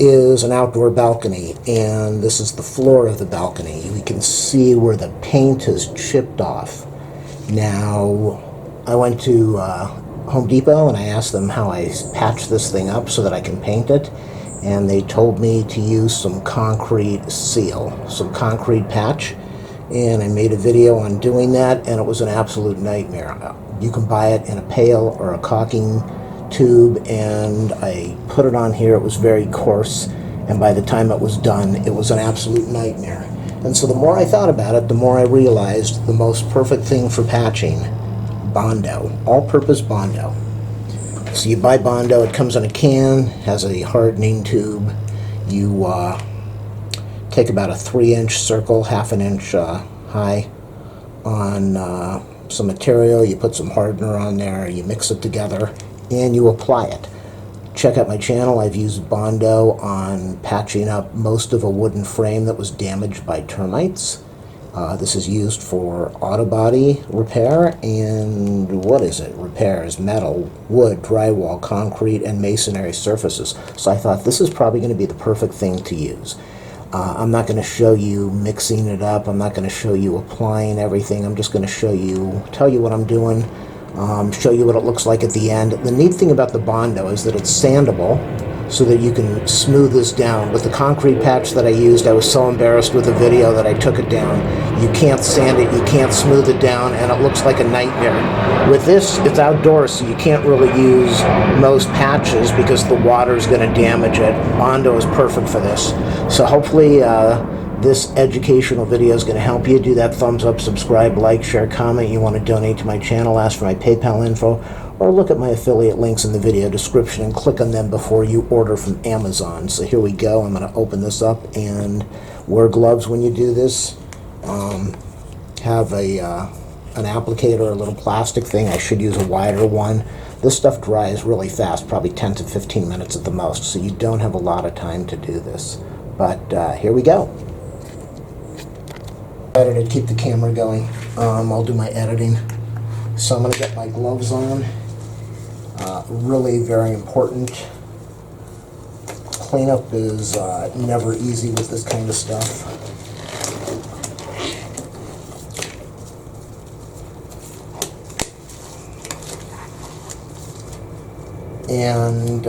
is an outdoor balcony, and this is the floor of the balcony. We can see where the paint has chipped off. Now, I went to Home Depot and I asked them how I patch this thing up so that I can paint it, and they told me to use some concrete seal, some concrete patch, and I made a video on doing that, and it was an absolute nightmare. You can buy it in a pail or a caulking tube, and I put it on here. It was very coarse, and by the time it was done, it was an absolute nightmare. And so the more I thought about it, the more I realized the most perfect thing for patching, Bondo, all-purpose Bondo. So you buy Bondo, it comes in a can, has a hardening tube. You take about a 3-inch circle, half an inch high, on some material. You put some hardener on there, you mix it together, and you apply it. Check out my channel. I've used Bondo on patching up most of a wooden frame that was damaged by termites. This is used for auto body repair and, repairs, metal, wood, drywall, concrete, and masonry surfaces. So I thought this is probably going to be the perfect thing to use. I'm not going to show you mixing it up. I'm not going to show you applying everything. I'm just going to tell you what I'm doing, show you what it looks like at the end. The neat thing about the Bondo is that it's sandable, so that you can smooth this down. With the concrete patch that I used, I was so embarrassed with the video that I took it down. You can't sand it, you can't smooth it down, and it looks like a nightmare. With this, it's outdoors, so you can't really use most patches because the water is going to damage it. Bondo is perfect for this. So hopefully this educational video is going to help you. Do that thumbs up, subscribe, like, share, comment. You want to donate to my channel, ask for my PayPal info, or look at my affiliate links in the video description and click on them before you order from Amazon. So here we go. I'm going to open this up, and wear gloves when you do this. Have an applicator, a little plastic thing. I should use a wider one. This stuff dries really fast, probably 10 to 15 minutes at the most, so you don't have a lot of time to do this. But here we go. Better to keep the camera going. I'll do my editing. So I'm going to get my gloves on. Really very important. Cleanup is never easy with this kind of stuff. And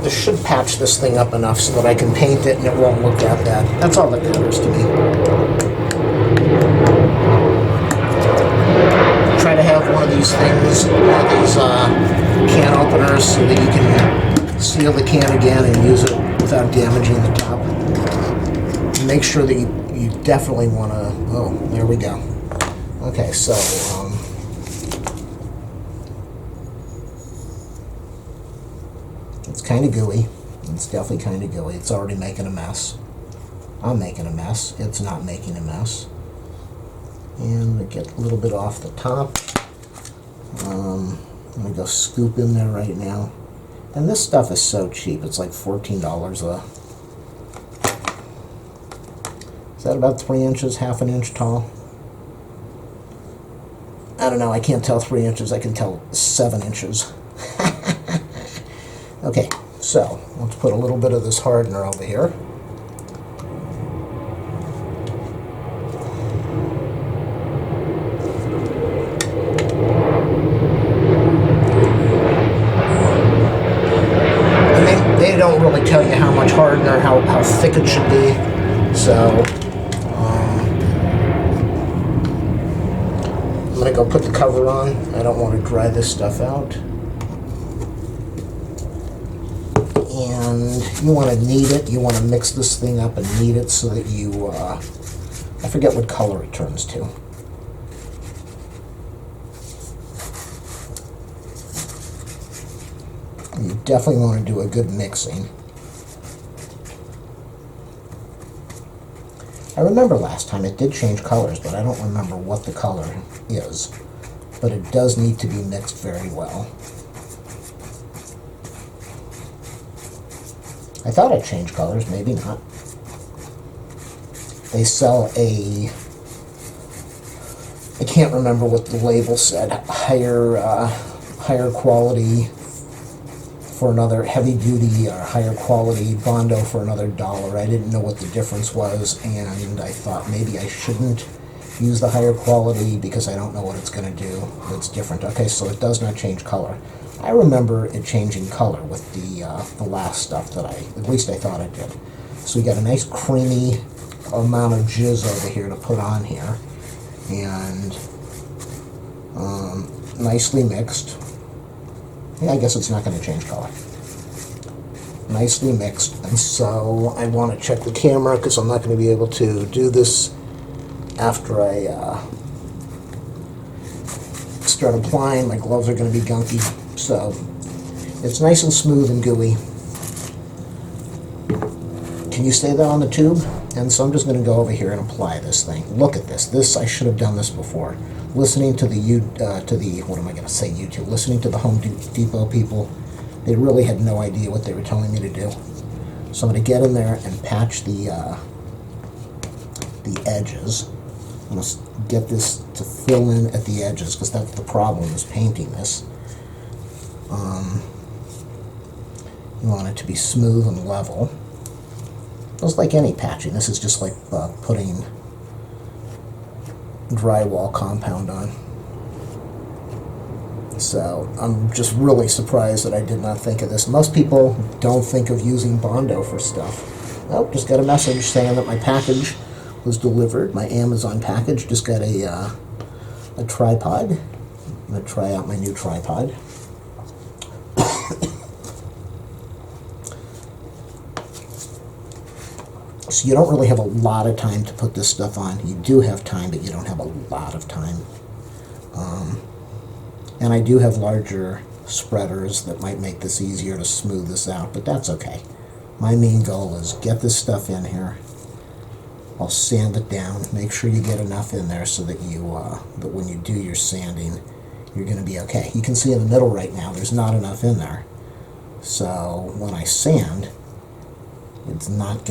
this should patch this thing up enough so that I can paint it and it won't look that bad. That's all that matters to me. Try to have one of these things, one of these can openers, so that you can seal the can again and use it without damaging the top. Make sure that you definitely want to, oh, there we go. Okay, so it's kind of gooey. It's definitely kind of gooey. It's already making a mess. I'm making a mess. It's not making a mess. And I get a little bit off the top. I'm going to go scoop in there right now. And this stuff is so cheap. It's like $14 Is that about 3 inches, half an inch tall? I don't know. I can't tell 3 inches. I can tell 7 inches. Okay, so let's put a little bit of this hardener over here. And they don't really tell you how much hardener, how thick it should be. So I'm going to go put the cover on. I don't want to dry this stuff out. And you want to knead it. You want to mix this thing up and knead it so that you, I forget what color it turns to. You definitely want to do a good mixing. I remember last time it did change colors, but I don't remember what the color is. But it does need to be mixed very well. I thought it changed colors, maybe not. They sell a, I can't remember what the label said, higher quality for another heavy-duty or higher quality Bondo for another $1. I didn't know what the difference was, and I thought maybe I shouldn't use the higher quality because I don't know what it's going to do. It's different. Okay, so it does not change color. I remember it changing color with the last stuff that at least I thought it did. So we got a nice creamy amount of jizz over here to put on here, and nicely mixed. Yeah, I guess it's not going to change color. Nicely mixed, and so I want to check the camera because I'm not going to be able to do this after I start applying. My gloves are going to be gunky, so it's nice and smooth and gooey. Can you stay there on the tube? And so I'm just going to go over here and apply this thing. Look at this. I should have done this before. Listening to what am I going to say, YouTube? Listening to the Home Depot people, they really had no idea what they were telling me to do. So I'm going to get in there and patch the edges. I'm going to get this to fill in at the edges because that's the problem, is painting this. You want it to be smooth and level. Just like any patching. This is just like putting drywall compound on. So I'm just really surprised that I did not think of this. Most people don't think of using Bondo for stuff. Oh, just got a message saying that my package was delivered. My Amazon package. Just got a tripod. I'm going to try out my new tripod. So you don't really have a lot of time to put this stuff on. You do have time, but you don't have a lot of time. And I do have larger spreaders that might make this easier to smooth this out, but that's okay. My main goal is get this stuff in here. I'll sand it down. Make sure you get enough in there so that that when you do your sanding, you're going to be okay. You can see in the middle right now, there's not enough in there. So when I sand, it's not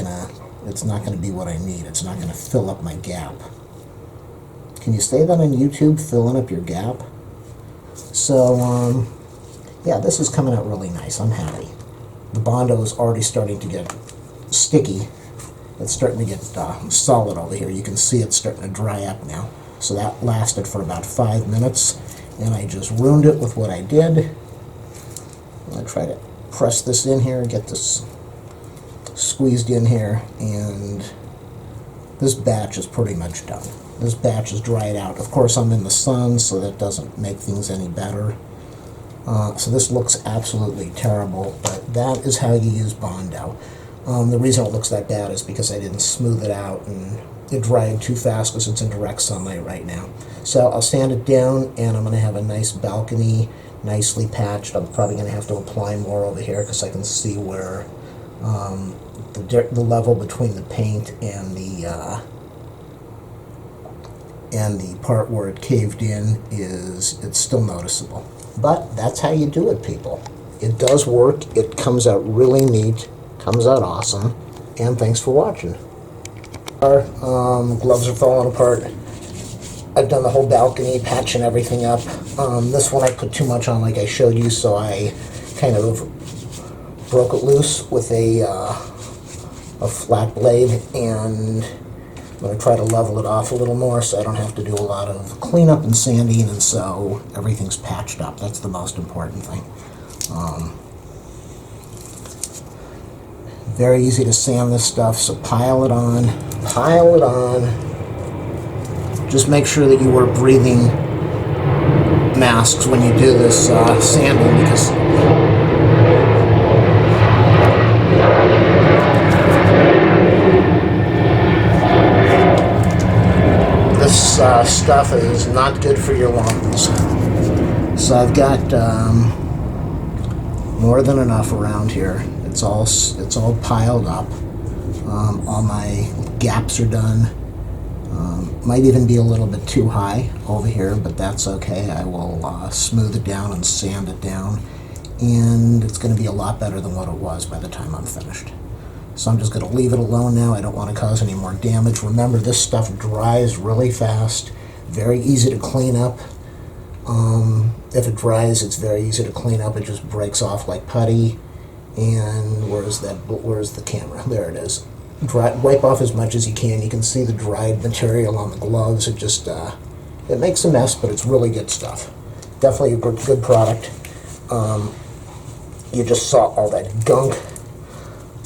gonna be what I need. It's not gonna fill up my gap. Can you say that on YouTube? Filling up your gap. So yeah, this is coming out really nice. I'm happy. The Bondo is already starting to get sticky. It's starting to get solid over here. You can see it's starting to dry up now. So that lasted for about 5 minutes, and I just ruined it with what I did. I try to press this in here and get this squeezed in here, and this batch is pretty much done. This batch is dried out. Of course, I'm in the sun, so that doesn't make things any better. So this looks absolutely terrible, but that is how you use Bondo. The reason it looks that bad is because I didn't smooth it out, and it dried too fast because it's in direct sunlight right now. So I'll sand it down, and I'm going to have a nice balcony, nicely patched. I'm probably going to have to apply more over here because I can see where the level between the paint and the part where it caved in it's still noticeable. But that's how you do it, people. It does work. It comes out really neat. Comes out awesome. And thanks for watching. Our gloves are falling apart. I've done the whole balcony, patching everything up. This one I put too much on, like I showed you, so I kind of broke it loose with a flat blade, and I'm going to try to level it off a little more so I don't have to do a lot of cleanup and sanding, and so everything's patched up. That's the most important thing. Very easy to sand this stuff, so pile it on. Pile it on. Just make sure that you wear breathing masks when you do this sanding, because this stuff is not good for your lungs. So I've got more than enough around here. It's all piled up. All my gaps are done. Might even be a little bit too high over here, but that's okay. I will smooth it down and sand it down, and it's going to be a lot better than what it was by the time I'm finished. So I'm just going to leave it alone now. I don't want to cause any more damage. Remember, this stuff dries really fast, very easy to clean up. If it dries, it's very easy to clean up. It just breaks off like putty. And where's the camera? There it is. Wipe off as much as you can. You can see the dried material on the gloves. It just, it makes a mess, but it's really good stuff. Definitely a good product. You just saw all that gunk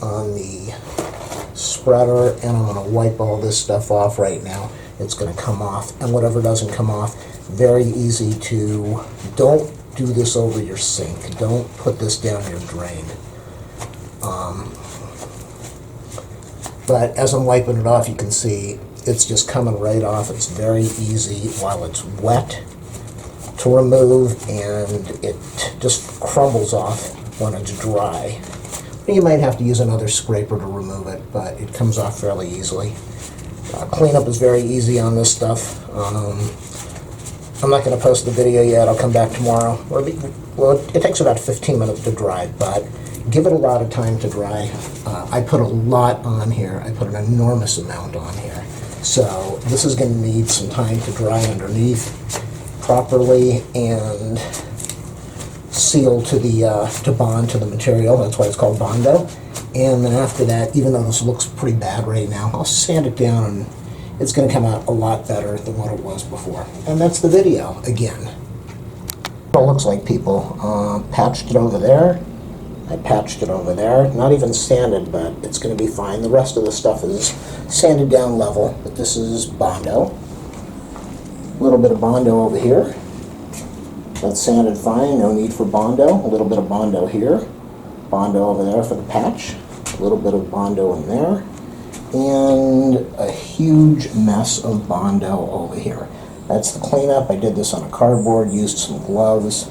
on the spreader, and I'm going to wipe all this stuff off right now. It's going to come off, and whatever doesn't come off, very easy to, don't do this over your sink. Don't put this down your drain. But as I'm wiping it off, you can see it's just coming right off. It's very easy while it's wet to remove, and it just crumbles off when it's dry. You might have to use another scraper to remove it, but it comes off fairly easily. Cleanup is very easy on this stuff. I'm not going to post the video yet. I'll come back tomorrow. Well, it takes about 15 minutes to dry, but give it a lot of time to dry. I put a lot on here. I put an enormous amount on here. So this is going to need some time to dry underneath properly and seal to the to bond to the material. That's why it's called Bondo. And then after that, even though this looks pretty bad right now, I'll sand it down and it's going to come out a lot better than what it was before. And that's the video again. What it looks like, people. Patched it over there. I patched it over there. Not even sanded, but it's going to be fine. The rest of the stuff is sanded down level, but this is Bondo. A little bit of Bondo over here. That's sanded fine, no need for Bondo. A little bit of Bondo here. Bondo over there for the patch. A little bit of Bondo in there. And a huge mess of Bondo over here. That's the cleanup. I did this on a cardboard, used some gloves,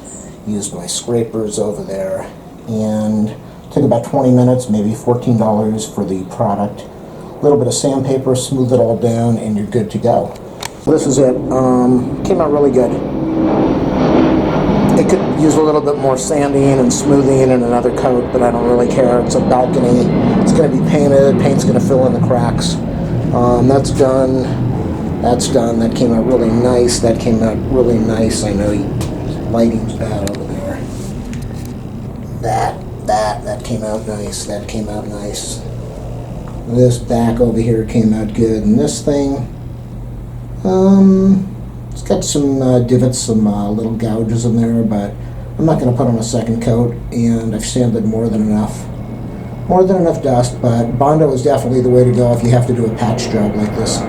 used my scrapers over there, and took about 20 minutes, maybe $14 for the product. A little bit of sandpaper, smooth it all down, and you're good to go. This is it. Came out really good. It could use a little bit more sanding and smoothing and another coat, but I don't really care. It's a balcony. It's going to be painted. Paint's going to fill in the cracks. That's done. That's done. That came out really nice. That came out really nice. I know lighting's bad over there. That came out nice. That came out nice. This back over here came out good. And this thing, it's got some divots, some little gouges in there, but I'm not going to put on a second coat, and I've sanded more than enough. More than enough dust, but Bondo is definitely the way to go if you have to do a patch job like this.